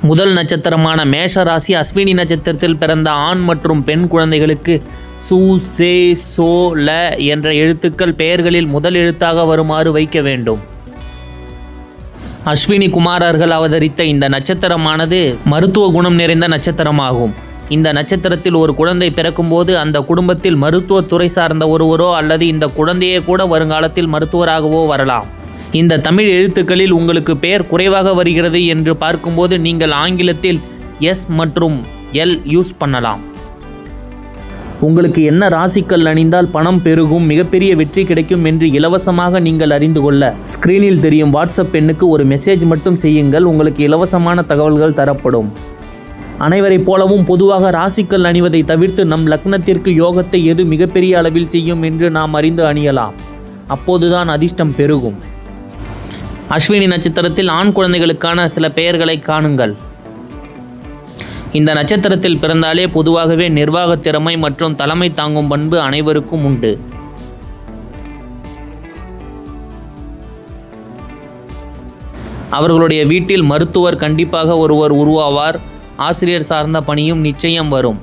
முதல் நட்சத்திரமான மேஷ ராசி அஸ்வினி நட்சத்திரத்தில் பிறந்த ஆண் மற்றும் பெண் குழந்தைகளுக்கு சு, சே, சோ, ல என்ற எழுத்துக்கள் பெயர்களில் முதல் எழுத்தாக வருமாறு வைக்க வேண்டும். அஸ்வினி குமாரர்கள் அவதரித்த இந்த நட்சத்திரமானது மருத்துவ குணம் நிறைந்த நட்சத்திரமாகும். இந்த நட்சத்திரத்தில் ஒரு குழந்தை பிறக்கும்போது அந்த குடும்பத்தில் மருத்துவத்துறை சார்ந்த ஒருவரோ அல்லது இந்த குழந்தையே கூட வருங்காலத்தில் மருத்துவராகவோ வரலாம். இந்த தமிழ் எழுத்துக்களில் உங்களுக்கு பெயர் குறைவாக வருகிறது என்று பார்க்கும்போது நீங்கள் ஆங்கிலத்தில் எஸ் மற்றும் எல் யூஸ் பண்ணலாம். உங்களுக்கு என்ன ராசிக்கல் அணிந்தால் பணம் பெருகும், மிகப்பெரிய வெற்றி கிடைக்கும் என்று இலவசமாக நீங்கள் அறிந்து கொள்ள ஸ்கிரீனில் தெரியும் வாட்ஸ்அப் எண்ணுக்கு ஒரு மெசேஜ் மட்டும் செய்யுங்கள். உங்களுக்கு இலவசமான தகவல்கள் தரப்படும். அனைவரைப் போலவும் பொதுவாக ராசிக்கல் அணிவதை தவிர்த்து நம் லக்னத்திற்கு யோகத்தை எது மிகப்பெரிய அளவில் செய்யும் என்று நாம் அறிந்து அணியலாம். அப்போதுதான் அதிர்ஷ்டம் பெருகும். அஸ்வினி நட்சத்திரத்தில் ஆண் குழந்தைகளுக்கான சில பெயர்களை காணுங்கள். இந்த நட்சத்திரத்தில் பிறந்தாலே பொதுவாகவே நிர்வாக திறமை மற்றும் தலைமை தாங்கும் பண்பு அனைவருக்கும் உண்டு. அவர்களுடைய வீட்டில் மருத்துவர் கண்டிப்பாக ஒருவர் உருவாவார். ஆசிரியர் சார்ந்த பணியும் நிச்சயம் வரும்.